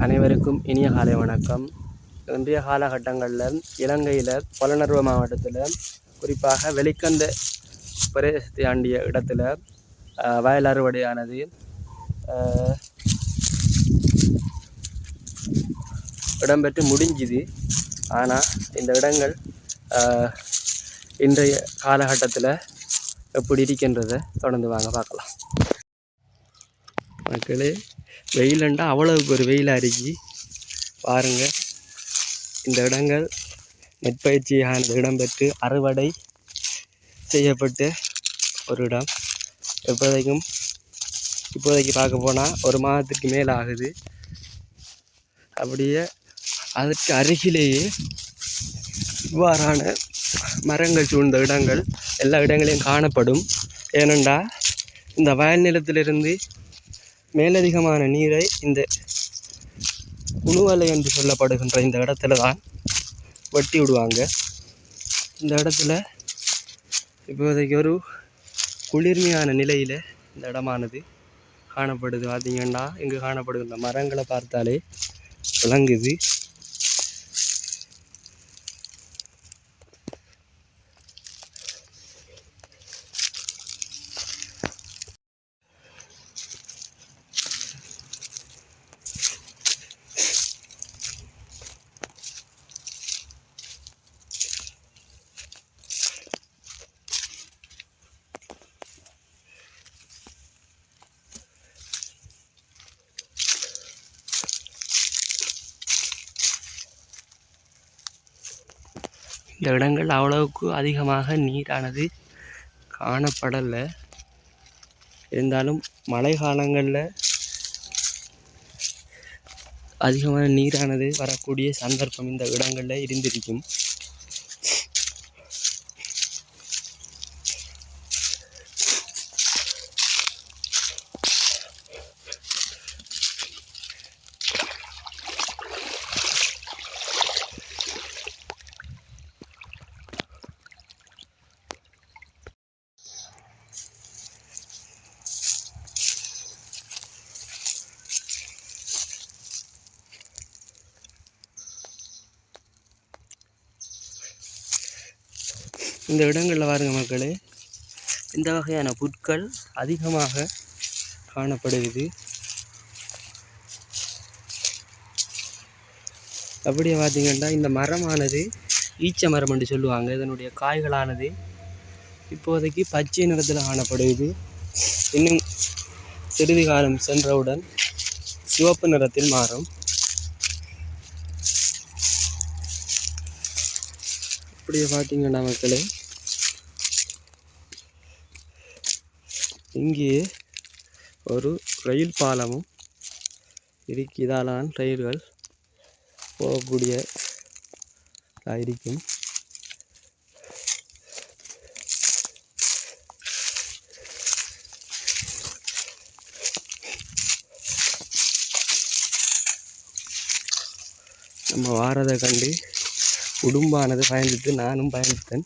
அனைவருக்கும் இனிய காலை வணக்கம். இன்றைய காலகட்டங்களில் இலங்கையில் பொலனறுவ மாவட்டத்தில் குறிப்பாக வெளிக்கந்த பிரதேசத்தை ஆண்டிய இடத்துல வயல் அறுவடையானது இடம்பெற்று முடிஞ்சுது. ஆனால் இந்த இடங்கள் இன்றைய காலகட்டத்தில் எப்படி இருக்கின்றதை தொடர்ந்து வாங்க பார்க்கலாம். மக்களே, வெயிலண்டா அவ்வளவுக்கு ஒரு வெயிலாக இருக்கி பாருங்கள். இந்த இடங்கள் நெற்பயிற்சியானது இடம்பெற்று அறுவடை செய்யப்பட்டு ஒரு இடம். இப்போதைக்கு பார்க்க போனால் ஒரு மாதத்திற்கு மேலே ஆகுது. அப்படியே அதற்கு அருகிலேயே இவ்வாறான மரங்கள் சூழ்ந்த இடங்கள் எல்லா இடங்களையும் காணப்படும். ஏனென்றா இந்த வயல் நிலத்திலிருந்து மேலதிகமான நீரை இந்த குணுவலை என்று சொல்லப்படுகின்ற இந்த இடத்துல தான் வெட்டி விடுவாங்க. இந்த இடத்துல இப்போதைக்கு ஒரு குளிர்மையான நிலையில் இந்த இடமானது காணப்படுது. பார்த்தீங்கன்னா இங்கு காணப்படுகின்ற மரங்களை பார்த்தாலே விளங்குது. இந்த இடங்கள் அவ்வளவுக்கு அதிகமாக நீரானது காணப்படலை. இருந்தாலும் மழை காலங்களில் அதிகமான நீரானது வரக்கூடிய சந்தர்ப்பம் இந்த இடங்களில் இருந்திருக்கும். இந்த இடங்களில் பாருங்க மக்களே, இந்த வகையான புற்கள் அதிகமாக காணப்படுகிறது. அப்படியே பார்த்தீங்கன்னா இந்த மரமானது ஈச்ச மரம் என்று சொல்லுவாங்க. இதனுடைய காய்களானது இப்போதைக்கு பச்சை நிறத்தில் காணப்படுகிறது. இன்னும் சிறிது காலம் சென்றவுடன் சிவப்பு நிறத்தில் மாறும். அப்படியே பார்த்தீங்கன்னா மக்களே, இங்கே ஒரு ரயில் பாலமும் இருக்கு. இதால்தான் ரயில்கள் போகக்கூடிய இருக்கும். நம்ம வாரதை கண்டு உடும்பானது பயந்துட்டு நானும் பயந்துட்டேன்.